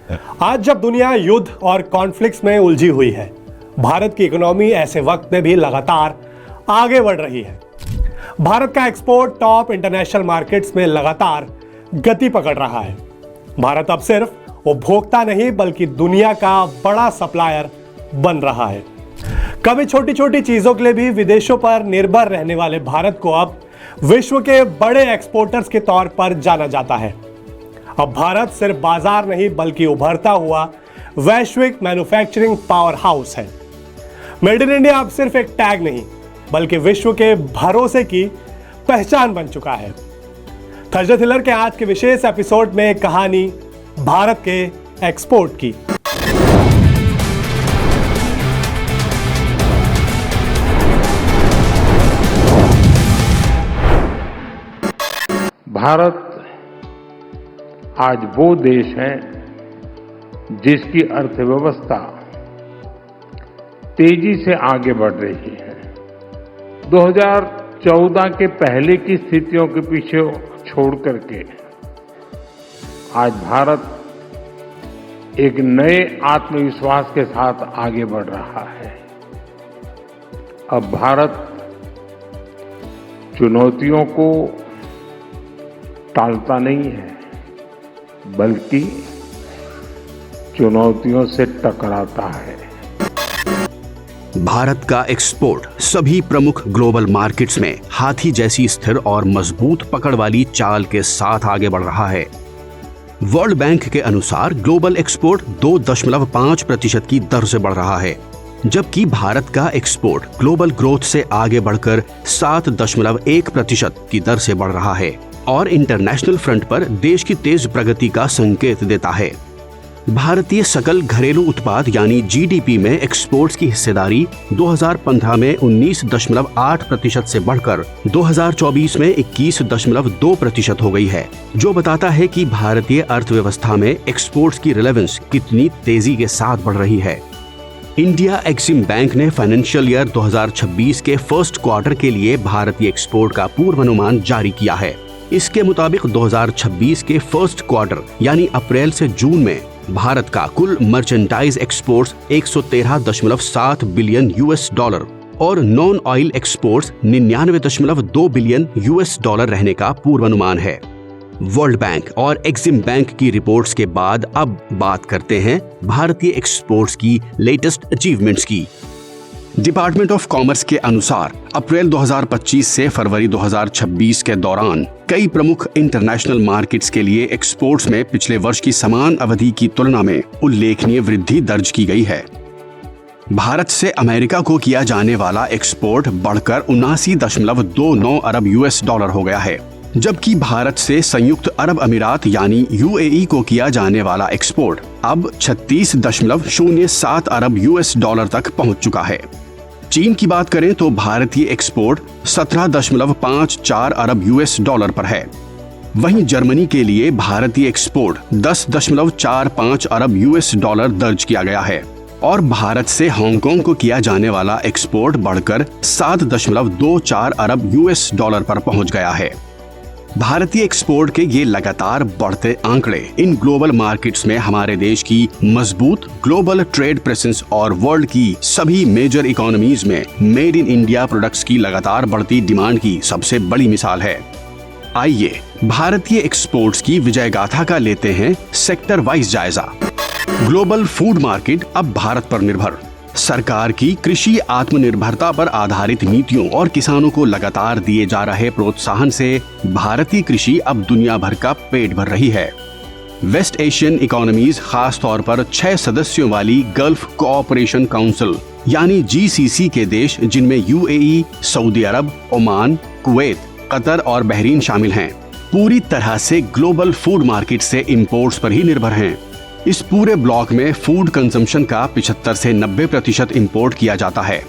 आज जब दुनिया युद्ध और कॉन्फ्लिक्ट्स में उलझी हुई है, भारत की इकोनॉमी ऐसे वक्त में भी लगातार आगे बढ़ रही है। भारत का एक्सपोर्ट टॉप इंटरनेशनल मार्केट्स में लगातार गति पकड़ रहा है। भारत अब सिर्फ उपभोक्ता नहीं बल्कि दुनिया का बड़ा सप्लायर बन रहा है। कभी छोटी छोटी चीजों के लिए भी विदेशों पर निर्भर रहने वाले भारत को अब विश्व के बड़े एक्सपोर्टर्स के तौर पर जाना जाता है। अब भारत सिर्फ बाजार नहीं बल्कि उभरता हुआ वैश्विक मैन्युफैक्चरिंग पावर हाउस है। मेड इन इंडिया अब सिर्फ एक टैग नहीं बल्कि विश्व के भरोसे की पहचान बन चुका है। थर्सडे थ्रिलर के आज के विशेष एपिसोड में कहानी भारत के एक्सपोर्ट की। भारत आज वो देश है जिसकी अर्थव्यवस्था तेजी से आगे बढ़ रही है। 2014 के पहले की स्थितियों के पीछे छोड़ करके आज भारत एक नए आत्मविश्वास के साथ आगे बढ़ रहा है। अब भारत चुनौतियों को टालता नहीं है बल्कि चुनौतियों से टकराता है। भारत का एक्सपोर्ट सभी प्रमुख ग्लोबल मार्केट्स में हाथी जैसी स्थिर और मजबूत पकड़ वाली चाल के साथ आगे बढ़ रहा है। वर्ल्ड बैंक के अनुसार ग्लोबल एक्सपोर्ट 2.5% की दर से बढ़ रहा है, जबकि भारत का एक्सपोर्ट ग्लोबल ग्रोथ से आगे बढ़कर 7.1% की दर से बढ़ रहा है और इंटरनेशनल फ्रंट पर देश की तेज प्रगति का संकेत देता है। भारतीय सकल घरेलू उत्पाद यानी जीडीपी में एक्सपोर्ट्स की हिस्सेदारी 2015 में 19.8% से बढ़कर 2024 में 21.2% हो गई है, जो बताता है कि भारतीय अर्थव्यवस्था में एक्सपोर्ट्स की रिलेवेंस कितनी तेजी के साथ बढ़ रही है। इंडिया एक्सिम बैंक ने फाइनेंशियल ईयर 2026 के फर्स्ट क्वार्टर के लिए भारतीय एक्सपोर्ट का पूर्वानुमान जारी किया है। इसके मुताबिक 2026 के फर्स्ट क्वार्टर यानी अप्रैल से जून में भारत का कुल merchandise exports 113.7 billion US dollar और non oil exports 99.2 billion US dollar रहने का पूर्वानुमान है। वर्ल्ड बैंक और एक्सिम बैंक की रिपोर्ट्स के बाद अब बात करते हैं भारतीय एक्सपोर्ट्स की लेटेस्ट अचीवमेंट्स की। डिपार्टमेंट ऑफ कॉमर्स के अनुसार अप्रैल 2025 से फरवरी 2026 के दौरान कई प्रमुख इंटरनेशनल मार्केट्स के लिए एक्सपोर्ट्स में पिछले वर्ष की समान अवधि की तुलना में उल्लेखनीय वृद्धि दर्ज की गई है। भारत से अमेरिका को किया जाने वाला एक्सपोर्ट बढ़कर 79.29 अरब यूएस डॉलर हो गया है, जबकि भारत से संयुक्त अरब अमीरात यानी यूएई को किया जाने वाला एक्सपोर्ट अब 36.07 अरब यूएस डॉलर तक पहुंच चुका है। चीन की बात करें तो भारतीय एक्सपोर्ट 17.54 अरब यूएस डॉलर पर है। वहीं जर्मनी के लिए भारतीय एक्सपोर्ट 10.45 अरब यूएस डॉलर दर्ज किया गया है और भारत से हांगकांग को किया जाने वाला एक्सपोर्ट बढ़कर 7.24 अरब यूएस डॉलर पर पहुंच गया है। भारतीय एक्सपोर्ट के ये लगातार बढ़ते आंकड़े इन ग्लोबल मार्केट्स में हमारे देश की मजबूत ग्लोबल ट्रेड प्रेजेंस और वर्ल्ड की सभी मेजर इकोनॉमीज में मेड इन इंडिया प्रोडक्ट्स की लगातार बढ़ती डिमांड की सबसे बड़ी मिसाल है। आइए भारतीय एक्सपोर्ट्स की विजय गाथा का लेते हैं सेक्टर वाइज जायजा। ग्लोबल फूड मार्केट अब भारत पर निर्भर। सरकार की कृषि आत्मनिर्भरता पर आधारित नीतियों और किसानों को लगातार दिए जा रहे प्रोत्साहन से भारतीय कृषि अब दुनिया भर का पेट भर रही है। वेस्ट एशियन इकोनॉमीज, खास तौर पर 6 सदस्यों वाली गल्फ कोऑपरेशन काउंसिल यानी जीसीसी के देश जिनमें यूएई, सऊदी अरब, ओमान, कुवैत, कतर और बहरीन शामिल हैं, पूरी तरह से ग्लोबल फूड मार्केट से इंपोर्ट्स पर ही निर्भर हैं। इस पूरे ब्लॉक में फूड कंजम्पशन का 75 से 90% इंपोर्ट किया जाता है।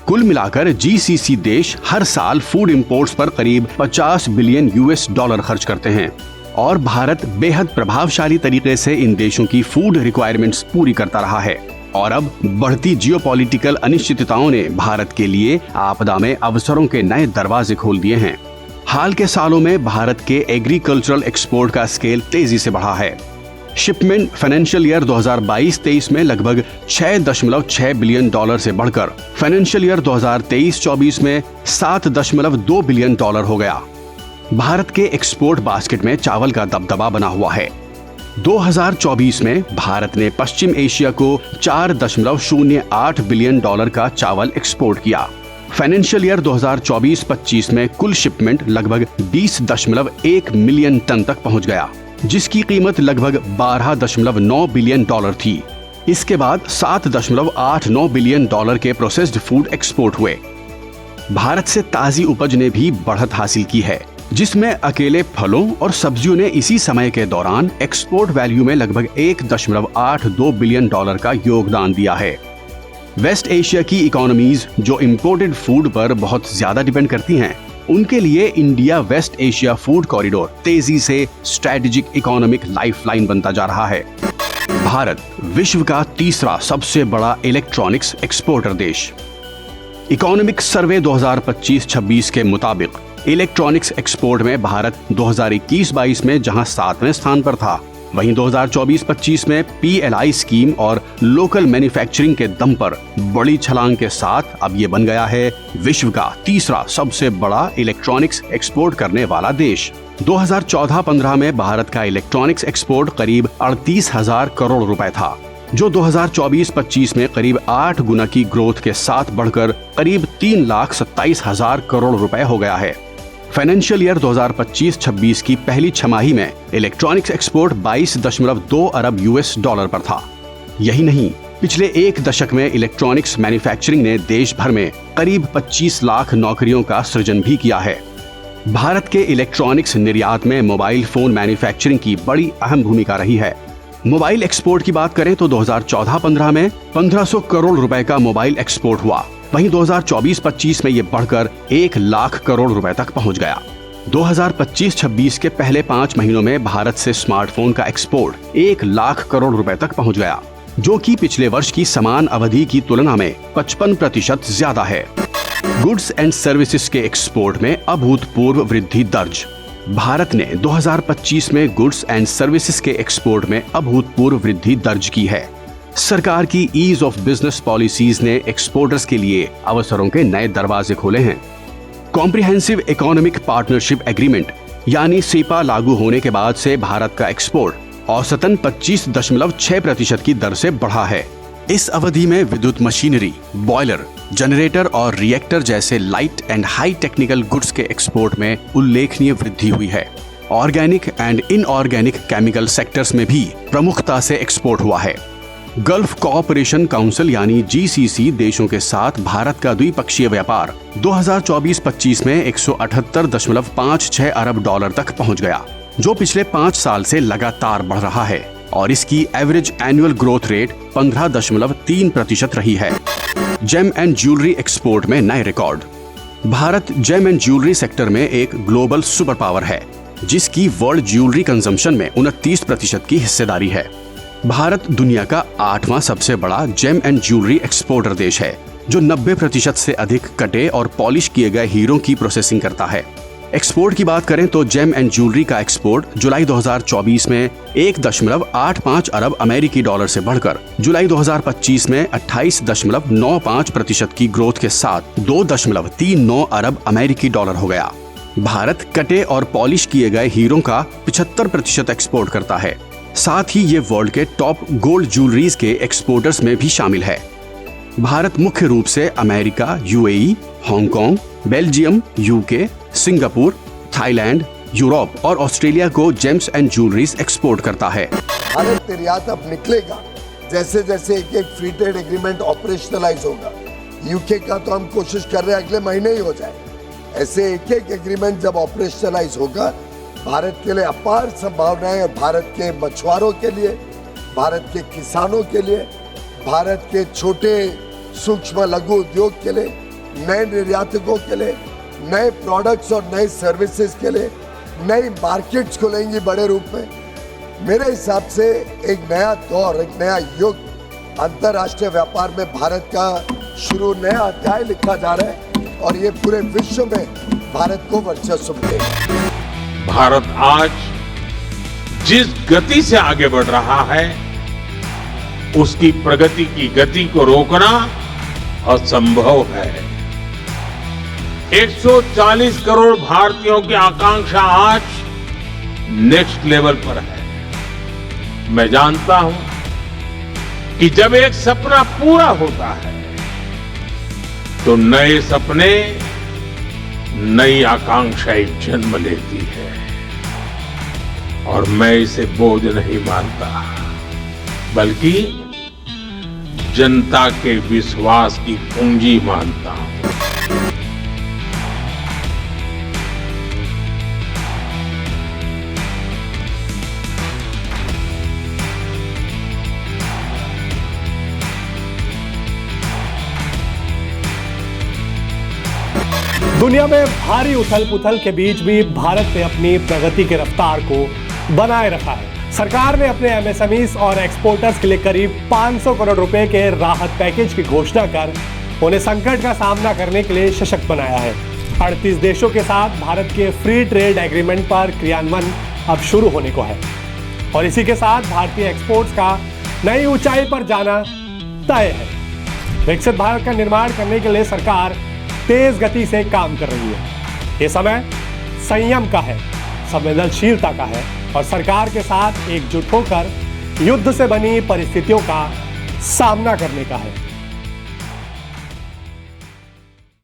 कुल मिलाकर जीसीसी देश हर साल फूड इंपोर्ट्स पर करीब 50 बिलियन यूएस डॉलर खर्च करते हैं और भारत बेहद प्रभावशाली तरीके से इन देशों की फूड रिक्वायरमेंट्स पूरी करता रहा है। और अब बढ़ती जियोपॉलिटिकल अनिश्चितताओं ने भारत के लिए आपदा में अवसरों के नए दरवाजे खोल दिए हैं। हाल के सालों में भारत के एग्रीकल्चरल एक्सपोर्ट का स्केल तेजी से बढ़ा है। शिपमेंट फाइनेंशियल ईयर 2022-23 में लगभग 6.6 बिलियन डॉलर से बढ़कर फाइनेंशियल ईयर 2023-24 में 7.2 बिलियन डॉलर हो गया। भारत के एक्सपोर्ट बास्केट में चावल का दबदबा बना हुआ है। 2024 में भारत ने पश्चिम एशिया को 4.08 बिलियन डॉलर का चावल एक्सपोर्ट किया। फाइनेंशियल ईयर 2024-25 में कुल शिपमेंट लगभग 20.1 मिलियन टन तक पहुंच गया, जिसकी कीमत लगभग 12.9 बिलियन डॉलर थी। इसके बाद 7.89 बिलियन डॉलर के प्रोसेस्ड फूड एक्सपोर्ट हुए। भारत से ताजी उपज ने भी बढ़त हासिल की है, जिसमें अकेले फलों और सब्जियों ने इसी समय के दौरान एक्सपोर्ट वैल्यू में लगभग 1.82 बिलियन डॉलर का योगदान दिया है। वेस्ट एशिया की इकोनॉमीज जो इंपोर्टेड फूड पर बहुत ज्यादा डिपेंड करती हैं, उनके लिए India West Asia food corridor तेजी से स्ट्रेटेजिक इकोनॉमिक लाइफलाइन बनता जा रहा है। भारत विश्व का तीसरा सबसे बड़ा इलेक्ट्रॉनिक्स एक्सपोर्टर देश। इकोनॉमिक सर्वे 2025-26 के मुताबिक इलेक्ट्रॉनिक्स एक्सपोर्ट में भारत 2021-22 में जहां 7वें स्थान पर था, वहीं 2024-25 में PLI स्कीम और लोकल मैन्युफैक्चरिंग के दम पर बड़ी छलांग के साथ अब ये बन गया है विश्व का तीसरा सबसे बड़ा इलेक्ट्रॉनिक्स एक्सपोर्ट करने वाला देश। 2014-15 में भारत का इलेक्ट्रॉनिक्स एक्सपोर्ट करीब 38,000 करोड़ रुपए था, जो 2024-25 में करीब 8 गुना की ग्रोथ के साथ बढ़कर करीब 3,27,000 करोड़ रुपए हो गया है। फाइनेंशियल ईयर 2025-26 की पहली छमाही में इलेक्ट्रॉनिक्स एक्सपोर्ट 22.2 अरब US डॉलर पर था। यही नहीं, पिछले एक दशक में इलेक्ट्रॉनिक्स मैन्युफैक्चरिंग ने देश भर में करीब 25 लाख नौकरियों का सृजन भी किया है। भारत के इलेक्ट्रॉनिक्स निर्यात में मोबाइल फोन मैन्युफैक्चरिंग की बड़ी अहम भूमिका रही है। मोबाइल एक्सपोर्ट की बात करें तो 2014-15 में 1500 करोड़ रुपए का मोबाइल एक्सपोर्ट हुआ, वहीं 2024-25 में ये बढ़कर 1 लाख करोड़ रुपए तक पहुंच गया। 2025-26 के पहले 5 महीनों में भारत से स्मार्टफोन का एक्सपोर्ट 1 लाख करोड़ रुपए तक पहुंच गया, जो कि पिछले वर्ष की समान अवधि की तुलना में 55% ज्यादा है। गुड्स एंड सर्विसेज के एक्सपोर्ट में अभूतपूर्व वृद्धि दर्ज। भारत ने 2025 में गुड्स एंड सर्विसेज के एक्सपोर्ट में अभूतपूर्व वृद्धि दर्ज की है। सरकार की ईज ऑफ बिजनेस पॉलिसीज ने एक्सपोर्टर्स के लिए अवसरों के नए दरवाजे खोले हैं। कॉम्प्रिहेंसिव इकोनॉमिक पार्टनरशिप एग्रीमेंट यानी सीपा लागू होने के बाद से भारत का एक्सपोर्ट औसतन 25.6% की दर से बढ़ा है। इस अवधि में विद्युत मशीनरी, बॉयलर, जनरेटर और रिएक्टर जैसे light and high technical goods के एक्सपोर्ट में उल्लेखनीय वृद्धि हुई है। Organic and inorganic chemical sectors में भी प्रमुखता से एक्सपोर्ट हुआ है। गल्फ कोऑपरेशन काउंसिल यानी GCC देशों के साथ भारत का द्विपक्षीय व्यापार 2024-25 में 178.56 अरब डॉलर तक पहुंच गया, जो पिछले 5 साल से लगातार बढ़ रहा है और इसकी एवरेज एनुअल ग्रोथ रेट 15.3% रही है। जेम एंड ज्वेलरी एक्सपोर्ट में नए record. Bharat gem and jewellery sector में एक ग्लोबल सुपर पावर है, जिसकी वर्ल्ड ज्वेलरी कंजम्पशन में 29% की हिस्सेदारी है। भारत दुनिया का 8वां सबसे बड़ा जेम एंड ज्वेलरी एक्सपोर्टर देश है, जो 90% से अधिक कटे और पॉलिश किए गए हीरों की प्रोसेसिंग करता है। एक्सपोर्ट की बात करें तो जेम एंड ज्वेलरी का एक्सपोर्ट जुलाई 2024 में 1.85 अरब अमेरिकी डॉलर से बढ़कर जुलाई 2025 में 28.95% की ग्रोथ के साथ 2.39 अरब अमेरिकी डॉलर हो गया। भारत कटे और पॉलिश किए गए हीरों का 75% एक्सपोर्ट करता है। साथ ही ये वर्ल्ड के टॉप गोल्ड ज्वेलरीज के एक्सपोर्टर्स में भी शामिल है। भारत मुख्य रूप से America, UAE, Hong Kong, Belgium, UK, Singapore, Thailand, Europe और ऑस्ट्रेलिया को जेम्स एंड ज्वेलरीज एक्सपोर्ट करता है। भारत निर्यात अब निकलेगा जैसे जैसे एक एक फ्री ट्रेड एग्रीमेंट ऑपरेशनलाइज होगा। UK का तो हम कोशिश कर रहे हैं अगले महीने ही हो जाए। ऐसे एक एक एग्रीमेंट जब ऑपरेशनलाइज होगा, भारत के लिए अपार संभावनाएं, भारत के मछुआरों के लिए, भारत के किसानों के लिए, भारत के छोटे सूक्ष्म लघु उद्योग के लिए, नए निर्यातकों के लिए, नए प्रोडक्ट्स और नए सर्विसेज के लिए नई मार्केट्स खुलेंगी बड़े रूप में। मेरे हिसाब से एक नया दौर, एक नया युग अंतर्राष्ट्रीय व्यापार में भारत का शुरू, नया अध्याय लिखा जा रहा है और ये पूरे विश्व में भारत को वर्चस्व मिलेगा। भारत आज जिस गति से आगे बढ़ रहा है उसकी प्रगति की गति को रोकना असंभव है। 140 करोड़ भारतीयों की आकांक्षा आज नेक्स्ट लेवल पर है। मैं जानता हूं कि जब एक सपना पूरा होता है तो नए सपने, नई आकांक्षाएं जन्म लेती है और मैं इसे बोझ नहीं मानता बल्कि जनता के विश्वास की पूंजी मानता हूं। दुनिया में भारी उथल पुथल के बीच भी भारत ने अपनी प्रगति की रफ्तार को बनाए रखा है। सरकार ने अपने एमएसएमईज और एक्सपोर्टर्स के लिए करीब 500 करोड़ रुपए के राहत पैकेज की घोषणा कर उन्हें संकट का सामना करने के लिए सशक्त बनाया है। 38 देशों के साथ भारत के फ्री ट्रेड एग्रीमेंट पर क्रियान्वयन अब शुरू होने को है और इसी के साथ भारतीय एक्सपोर्ट्स का नई ऊंचाई पर जाना तय है। विकसित भारत का निर्माण करने के लिए सरकार तेज गति से काम कर रही है। ये समय संयम का है, संवेदनशीलता का है और सरकार के साथ एकजुट होकर युद्ध से बनी परिस्थितियों का सामना करने का है।